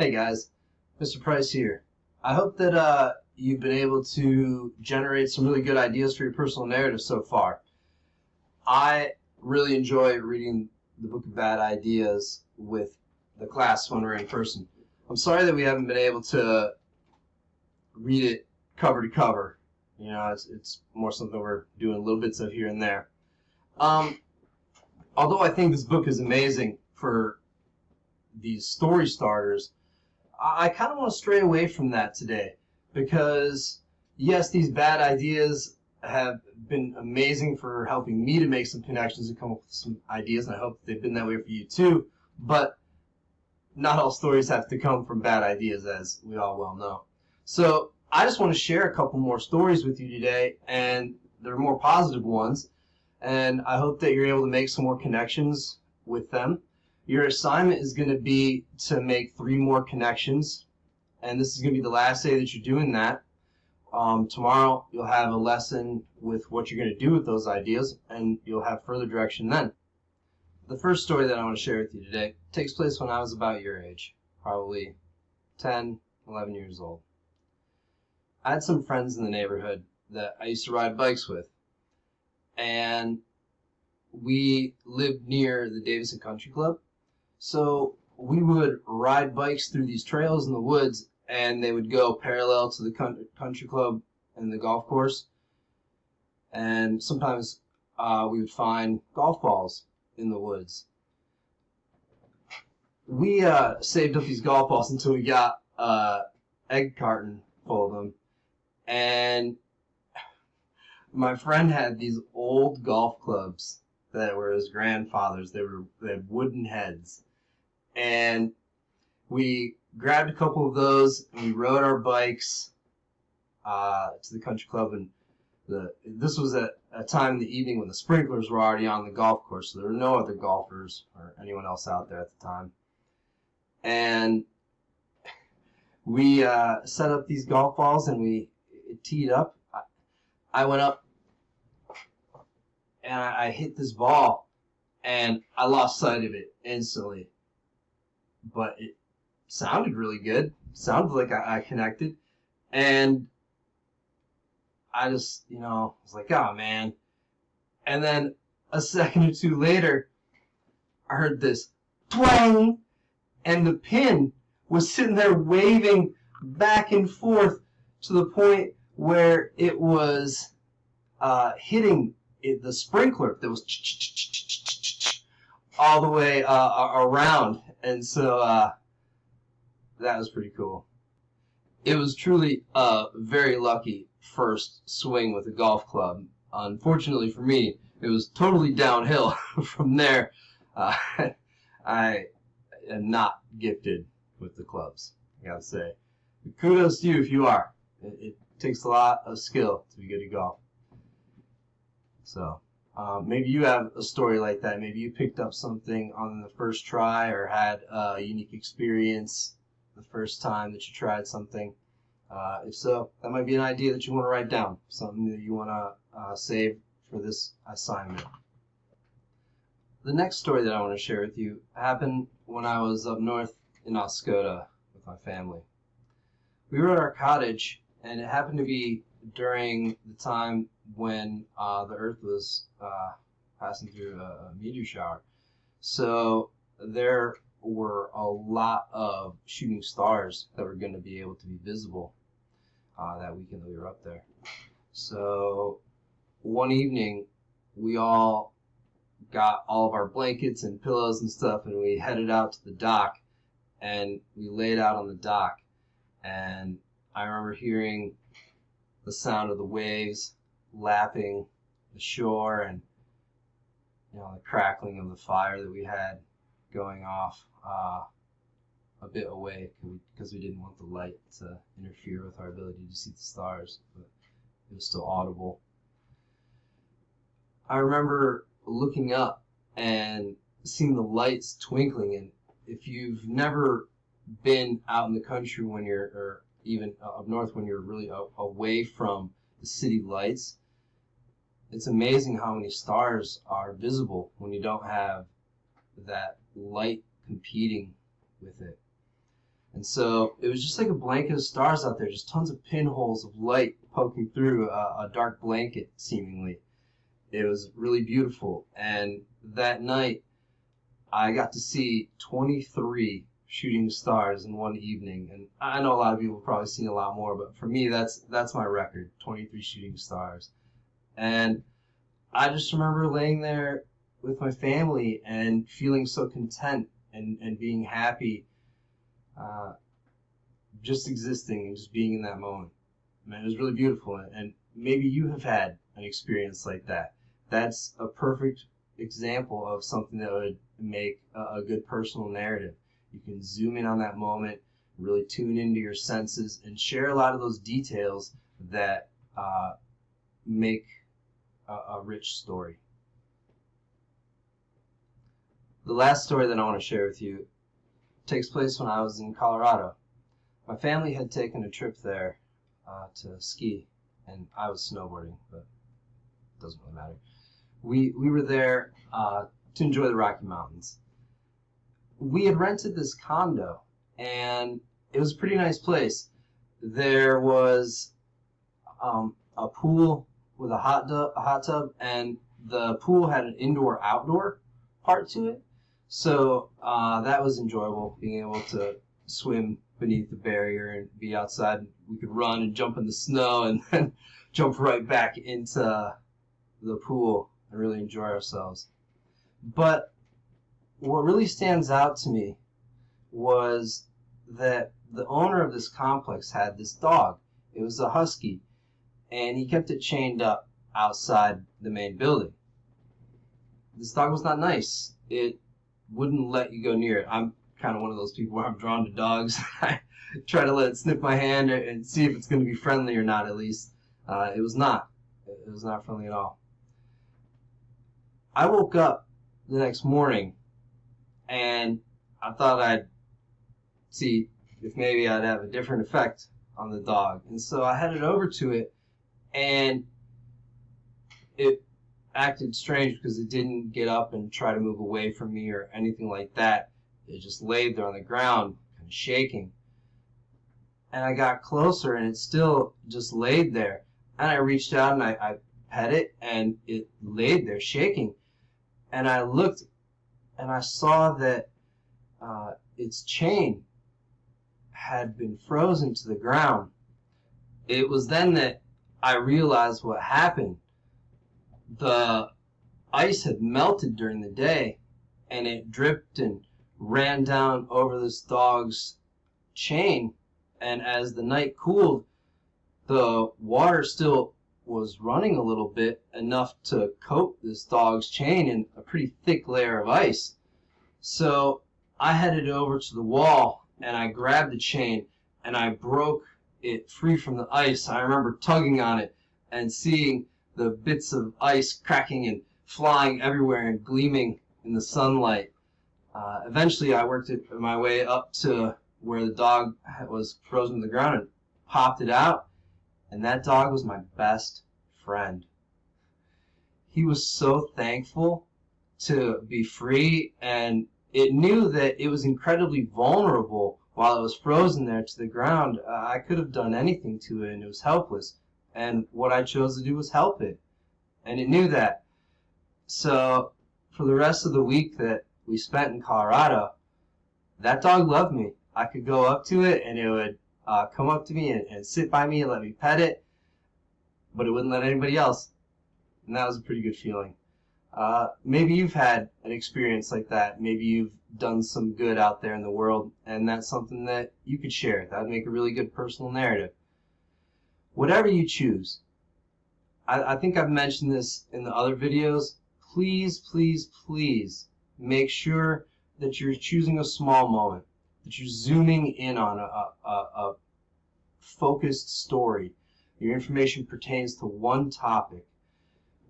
Hey guys, Mr. Price here. I hope that you've been able to generate some really good ideas for your personal narrative so far. I really enjoy reading the Book of Bad Ideas with the class when we're in person. I'm sorry that we haven't been able to read it cover to cover. You know, it's more something we're doing little bits of here and there. Although I think this book is amazing for these story starters, I kind of want to stray away from that today because, yes, these bad ideas have been amazing for helping me to make some connections and come up with some ideas, and I hope they've been that way for you too. But not all stories have to come from bad ideas, as we all well know. So I just want to share a couple more stories with you today, and they're more positive ones, and I hope that you're able to make some more connections with them. Your assignment is going to be to make 3 more connections, and this is going to be the last day that you're doing that. Tomorrow you'll have a lesson with what you're going to do with those ideas, and you'll have further direction then. The first story that I want to share with you today takes place when I was about your age, probably 10, 11 years old. I had some friends in the neighborhood that I used to ride bikes with, and we lived near the Davison Country Club. So we would ride bikes through these trails in the woods, and they would go parallel to the country club and the golf course. And sometimes we would find golf balls in the woods. We saved up these golf balls until we got an egg carton full of them. And my friend had these old golf clubs that were his grandfather's. They had wooden heads. And we grabbed a couple of those and we rode our bikes to the country club, and this was at a time in the evening when the sprinklers were already on the golf course, so there were no other golfers or anyone else out there at the time. And we set up these golf balls and we teed up. I went up and I hit this ball and I lost sight of it instantly. But it sounded really good. Sounded like I connected. And I just, was like, oh, man. And then a second or two later, I heard this twang, and the pin was sitting there waving back and forth to the point where it was hitting the sprinkler that was all the way around. And so that was pretty cool. It was truly a very lucky first swing with a golf club. Unfortunately for me, it was totally downhill from there. I am not gifted with the clubs, I gotta say. But kudos to you if you are. It takes a lot of skill to be good at golf. So maybe you have a story like that. Maybe you picked up something on the first try or had a unique experience the first time that you tried something. If so, that might be an idea that you want to write down, something that you want to save for this assignment. The next story that I want to share with you happened when I was up north in Oscoda with my family. We were at our cottage, and it happened to be during the time when the Earth was passing through a meteor shower. So there were a lot of shooting stars that were going to be able to be visible that weekend that we were up there. So one evening, we all got all of our blankets and pillows and stuff, and we headed out to the dock, and we laid out on the dock, and I remember hearing the sound of the waves lapping the shore, and the crackling of the fire that we had going off a bit away because we didn't want the light to interfere with our ability to see the stars, but it was still audible. I remember looking up and seeing the lights twinkling, and if you've never been out in the country when you're, or even up north when you're really away from the city lights, it's amazing how many stars are visible when you don't have that light competing with it. And so it was just like a blanket of stars out there, just tons of pinholes of light poking through a dark blanket, seemingly. It was really beautiful. And that night, I got to see 23 shooting stars in one evening. And I know a lot of people have probably seen a lot more, but for me, that's my record, 23 shooting stars. And I just remember laying there with my family and feeling so content and being happy, just existing and just being in that moment. Man, it was really beautiful. And maybe you have had an experience like that. That's a perfect example of something that would make a good personal narrative. You can zoom in on that moment, really tune into your senses, and share a lot of those details that make a rich story. The last story that I want to share with you takes place when I was in Colorado. My family had taken a trip there to ski, and I was snowboarding, but it doesn't really matter. We were there to enjoy the Rocky Mountains. We had rented this condo, and it was a pretty nice place. There was a pool with a hot tub, and the pool had an indoor-outdoor part to it. So that was enjoyable, being able to swim beneath the barrier and be outside. We could run and jump in the snow and then jump right back into the pool and really enjoy ourselves. But what really stands out to me was that the owner of this complex had this dog. It was a husky, and he kept it chained up outside the main building. This dog was not nice. It wouldn't let you go near it. I'm kind of one of those people where I'm drawn to dogs. I try to let it sniff my hand and see if it's going to be friendly or not, at least. It was not. It was not friendly at all. I woke up the next morning, and I thought I'd see if maybe I'd have a different effect on the dog. And so I headed over to it, and it acted strange because it didn't get up and try to move away from me or anything like that. It just laid there on the ground, kind of shaking. And I got closer, and it still just laid there. And I reached out, and I pet it, and it laid there shaking. And I looked, and I saw that its chain had been frozen to the ground. It was then that I realized what happened. The ice had melted during the day, and it dripped and ran down over this dog's chain. And as the night cooled, the water still was running a little bit, enough to coat this dog's chain in a pretty thick layer of ice. So I headed over to the wall, and I grabbed the chain, and I broke it free from the ice. I remember tugging on it and seeing the bits of ice cracking and flying everywhere and gleaming in the sunlight. Eventually, I worked my way up to where the dog was frozen to the ground and popped it out, and that dog was my best friend. He was so thankful to be free, and it knew that it was incredibly vulnerable while it was frozen there to the ground. I could have done anything to it, and it was helpless. And what I chose to do was help it. And it knew that. So for the rest of the week that we spent in Colorado, that dog loved me. I could go up to it, and it would come up to me and sit by me and let me pet it, but it wouldn't let anybody else. And that was a pretty good feeling. Maybe you've had an experience like that. Maybe you've done some good out there in the world, and that's something that you could share. That would make a really good personal narrative. Whatever you choose, I think I've mentioned this in the other videos. Please, please, please make sure that you're choosing a small moment, that you're zooming in on a focused story. Your information pertains to one topic.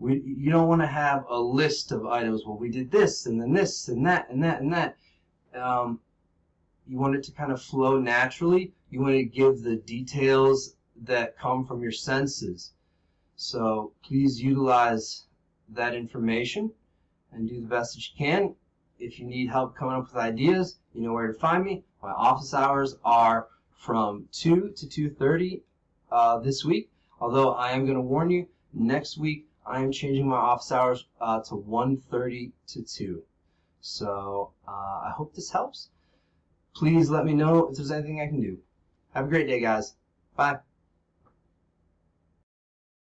You don't want to have a list of items. Well, we did this, and then this, and that, and that, and that. You want it to kind of flow naturally. You want to give the details that come from your senses. So please utilize that information and do the best that you can. If you need help coming up with ideas, you know where to find me. My office hours are from 2 to 2:30 this week. Although I am going to warn you, next week I am changing my office hours to 1:30 to 2. So I hope this helps. Please let me know if there's anything I can do. Have a great day, guys. Bye.